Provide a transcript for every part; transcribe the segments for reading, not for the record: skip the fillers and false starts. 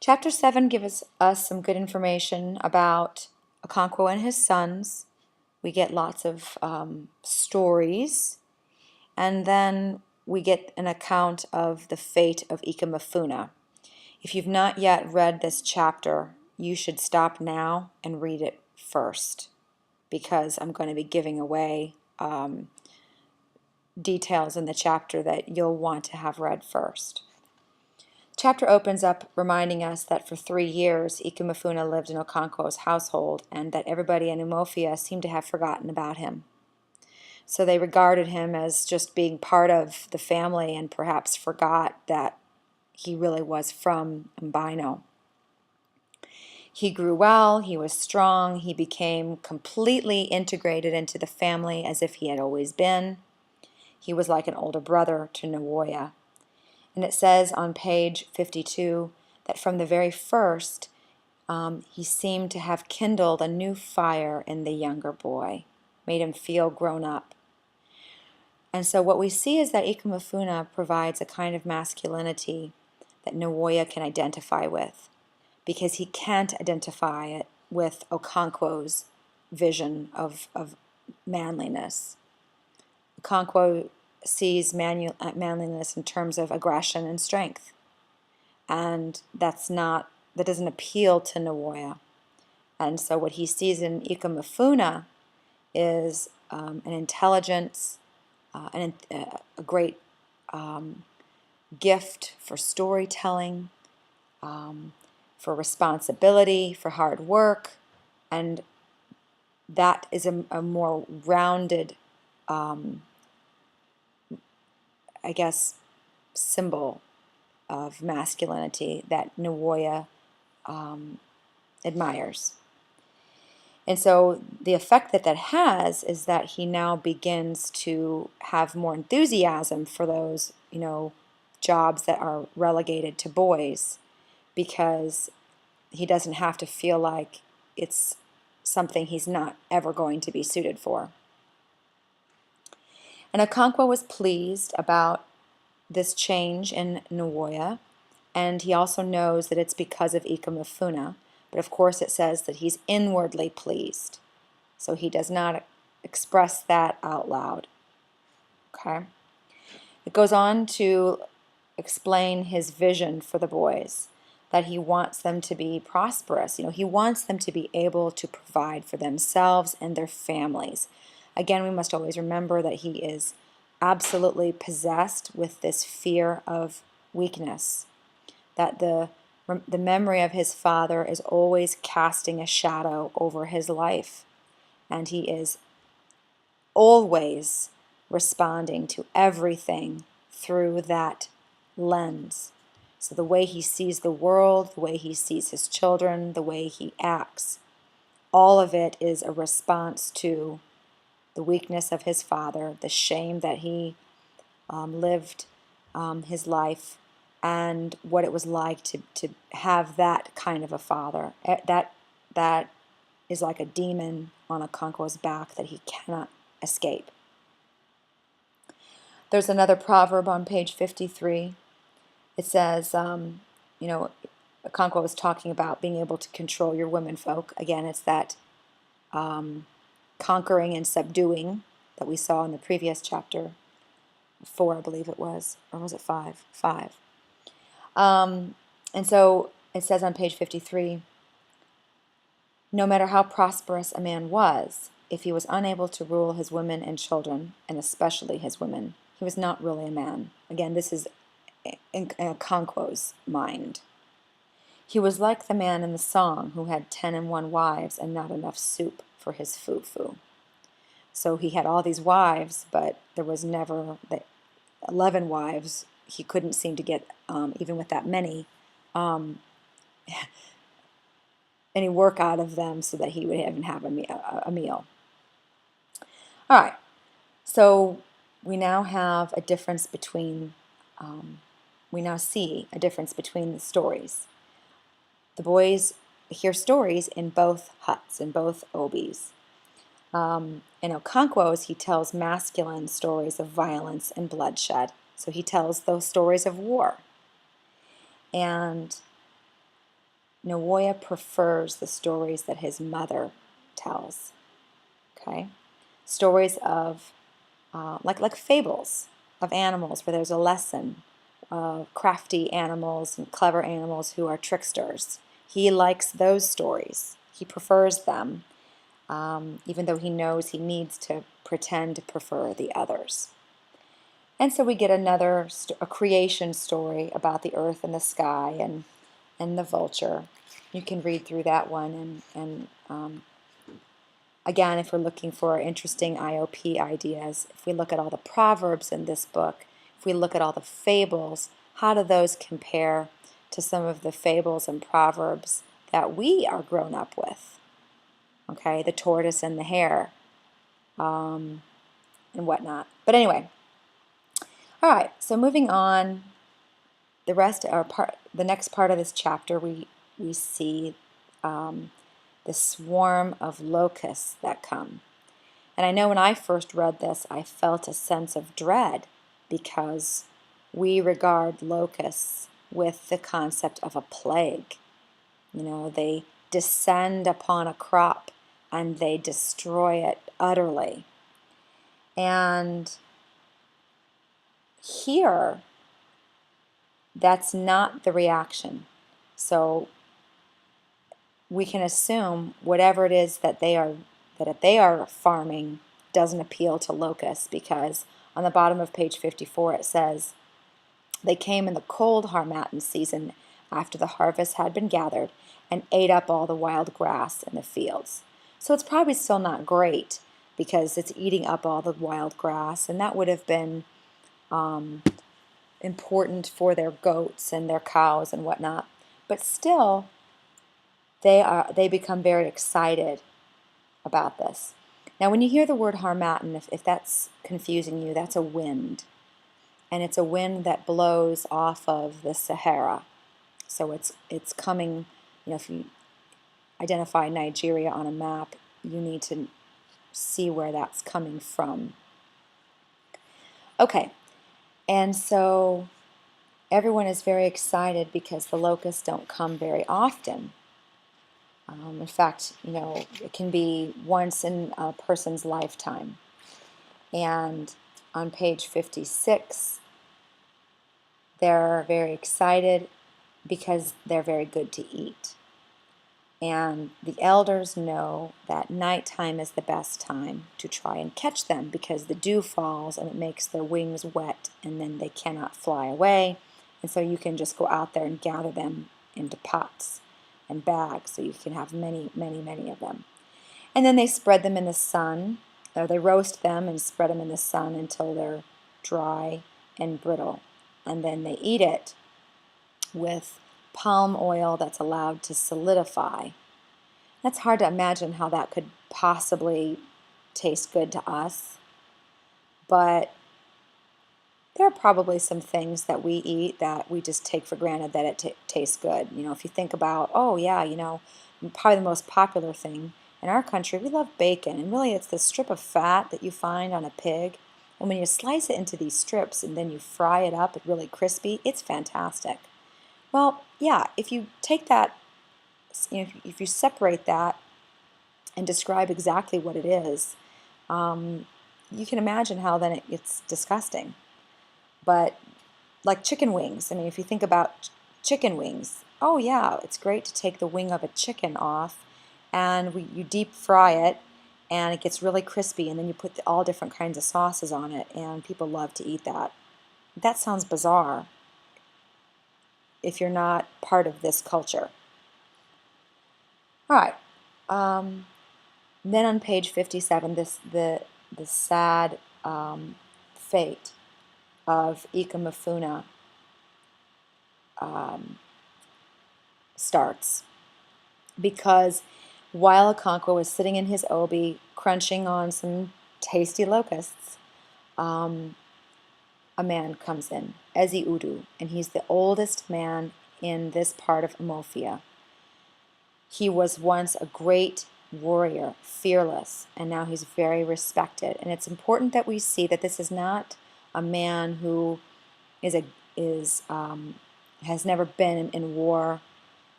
Chapter 7 gives us some good information about Okonkwo and his sons. We get lots of stories, and then we get an account of the fate of Ikemefuna. If you've not yet read this chapter, you should stop now and read it first, because I'm going to be giving away details in the chapter that you'll want to have read first. The chapter opens up reminding us that for 3 years Ikemefuna lived in Okonkwo's household, and that everybody in Umuofia seemed to have forgotten about him. So they regarded him as just being part of the family and perhaps forgot that he really was from Mbino. He grew well, he was strong, he became completely integrated into the family as if he had always been. He was like an older brother to Nwoye. And it says on page 52 that from the very first, he seemed to have kindled a new fire in the younger boy, made him feel grown up. And so what we see is that Ikemefuna provides a kind of masculinity that Nwoye can identify with, because he can't identify it with Okonkwo's vision of manliness. Okonkwo sees manliness in terms of aggression and strength, and that doesn't appeal to Nwoye. And so what he sees in Ikemefuna is an intelligence, a great gift for storytelling, for responsibility, for hard work, and that is a more rounded, I guess, symbol of masculinity that Nwoye admires. And so the effect that has is that he now begins to have more enthusiasm for those, jobs that are relegated to boys, because he doesn't have to feel like it's something he's not ever going to be suited for. And Okonkwo was pleased about this change in Nwoye, and he also knows that it's because of Ikemefuna. But of course it says that he's inwardly pleased, so he does not express that out loud. Okay? It goes on to explain his vision for the boys, that he wants them to be prosperous. He wants them to be able to provide for themselves and their families. Again, we must always remember that he is absolutely possessed with this fear of weakness, that the memory of his father is always casting a shadow over his life, and he is always responding to everything through that lens. So the way he sees the world, the way he sees his children, the way he acts, all of it is a response to the weakness of his father, the shame that he lived his life, and what it was like to have that kind of a father. That is like a demon on Okonkwo's back that he cannot escape. There's another proverb on page 53. It says, Okonkwo was talking about being able to control your womenfolk. Again, it's that conquering and subduing that we saw in the previous chapter 4, I believe it was, or was it 5? 5. And so it says on page 53, no matter how prosperous a man was, if he was unable to rule his women and children, and especially his women, he was not really a man. Again, this is in Okonkwo's mind. He was like the man in the song who had 10 wives and not enough soup for his foo-foo. So he had all these wives, but there was never 11 wives. He couldn't seem to get, even with that many, any work out of them so that he would even have a meal. All right, so we now have a difference between, we now see a difference between the stories. The boys hear stories in both huts, in both obis. In Okonkwo's, he tells masculine stories of violence and bloodshed. So he tells those stories of war. And Nwoye prefers the stories that his mother tells. Okay, stories of like fables of animals where there's a lesson, crafty animals and clever animals who are tricksters. He likes those stories. He prefers them, even though he knows he needs to pretend to prefer the others. And so we get a creation story about the earth and the sky and the vulture. You can read through that one. And again, if we're looking for interesting IOP ideas, if we look at all the proverbs in this book, if we look at all the fables, how do those compare to some of the fables and proverbs that we are grown up with? Okay, the tortoise and the hare, and whatnot. But anyway, all right. So moving on, the next part of this chapter, we see the swarm of locusts that come. And I know when I first read this, I felt a sense of dread because we regard locusts with the concept of a plague. You know, they descend upon a crop and they destroy it utterly. And here, that's not the reaction. So we can assume whatever it is that if they are farming doesn't appeal to locusts, because on the bottom of page 54 it says, they came in the cold harmattan season after the harvest had been gathered and ate up all the wild grass in the fields. So it's probably still not great because it's eating up all the wild grass, and that would have been important for their goats and their cows and whatnot. But still, they become very excited about this. Now, when you hear the word harmattan, if that's confusing you, that's a wind. And it's a wind that blows off of the Sahara. So it's coming, if you identify Nigeria on a map, you need to see where that's coming from. Okay, and so everyone is very excited because the locusts don't come very often. In fact, it can be once in a person's lifetime. And on page 56, they're very excited because they're very good to eat. And the elders know that nighttime is the best time to try and catch them because the dew falls and it makes their wings wet and then they cannot fly away. And so you can just go out there and gather them into pots and bags so you can have many, many, many of them. And then they spread them in the sun, or they roast them and spread them in the sun until they're dry and brittle. And then they eat it with palm oil that's allowed to solidify. That's hard to imagine how that could possibly taste good to us, but there are probably some things that we eat that we just take for granted that it tastes good. If you think about, oh yeah, probably the most popular thing in our country, we love bacon, and really it's the strip of fat that you find on a pig, and when you slice it into these strips and then you fry it up, it's really crispy, it's fantastic. Well, yeah, if you take that, if you separate that and describe exactly what it is, you can imagine how then it's disgusting. But like chicken wings, if you think about chicken wings, oh yeah, it's great to take the wing of a chicken off and you deep fry it and it gets really crispy, and then you put all different kinds of sauces on it, and people love to eat that. That sounds bizarre if you're not part of this culture. All right. Then on page 57, the sad fate of Ikemefuna starts, because while Okonkwo was sitting in his obi crunching on some tasty locusts, a man comes in, Ezi Udu, and he's the oldest man in this part of Umofia. He was once a great warrior, fearless, and now he's very respected. And it's important that we see that this is not a man who has never been in war.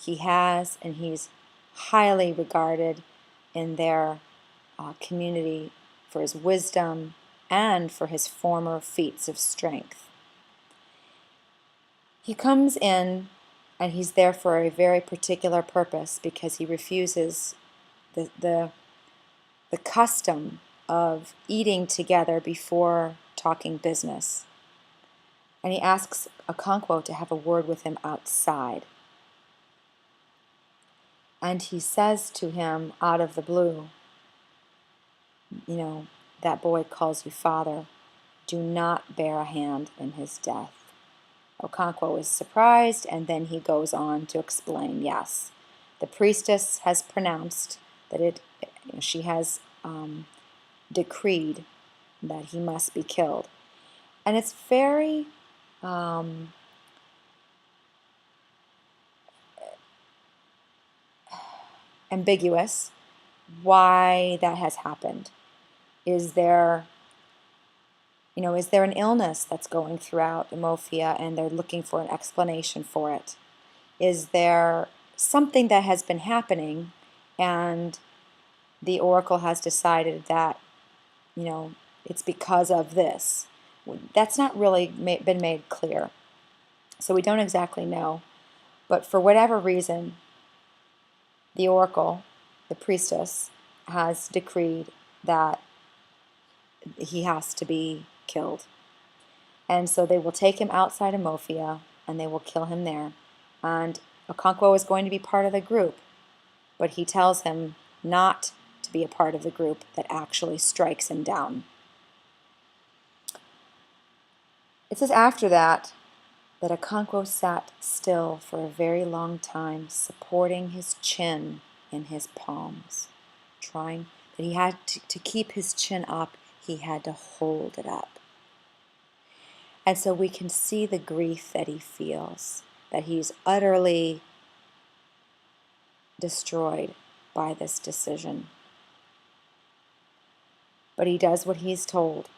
he has, and he's highly regarded in their community for his wisdom and for his former feats of strength. He comes in, and he's there for a very particular purpose, because he refuses the custom of eating together before talking business. And he asks Okonkwo to have a word with him outside. And he says to him out of the blue, that boy calls you father. Do not bear a hand in his death. Okonkwo is surprised, and then he goes on to explain, yes, the priestess has pronounced that she has decreed that he must be killed. And it's very ambiguous why that has happened. Is there an illness that's going throughout Imofia and they're looking for an explanation for it? Is there something that has been happening and the oracle has decided that, it's because of this? That's not really been made clear. So we don't exactly know. But for whatever reason, the oracle, the priestess, has decreed that he has to be killed. And so they will take him outside of Imofia and they will kill him there. And Okonkwo is going to be part of the group, but he tells him not to be a part of the group that actually strikes him down. It says after that Okonkwo sat still for a very long time, supporting his chin in his palms, trying that he had to keep his chin up. He had to hold it up. And so we can see the grief that he feels, that he's utterly destroyed by this decision. But he does what he's told.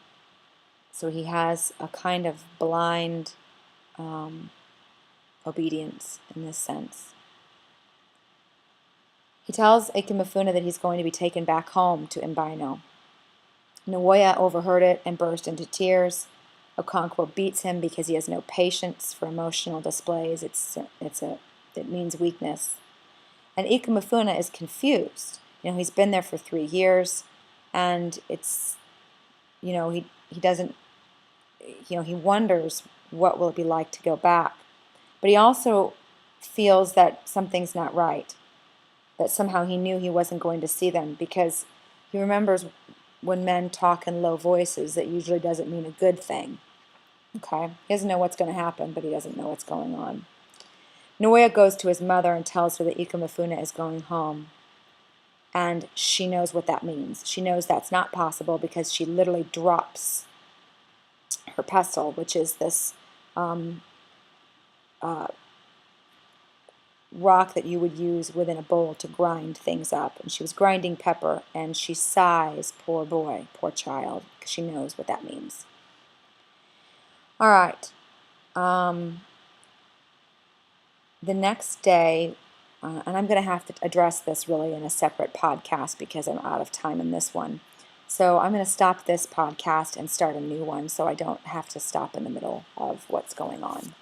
So he has a kind of blind obedience in this sense. He tells Ikemefuna that he's going to be taken back home to Mbino. Nwoye overheard it and burst into tears. Okonkwo beats him because he has no patience for emotional displays. It means weakness. And Ikemefuna is confused. He's been there for 3 years, and it's, he doesn't, he wonders what will it be like to go back. But he also feels that something's not right, that somehow he knew he wasn't going to see them, because he remembers when men talk in low voices, that usually doesn't mean a good thing. Okay? He doesn't know what's going to happen, but he doesn't know what's going on. Nwoye goes to his mother and tells her that Ikemefuna is going home. And she knows what that means. She knows that's not possible, because she literally drops her pestle, which is this rock that you would use within a bowl to grind things up. And she was grinding pepper, and she sighs, poor boy, poor child, because she knows what that means. All right. The next day, and I'm going to have to address this really in a separate podcast because I'm out of time in this one. So I'm going to stop this podcast and start a new one so I don't have to stop in the middle of what's going on.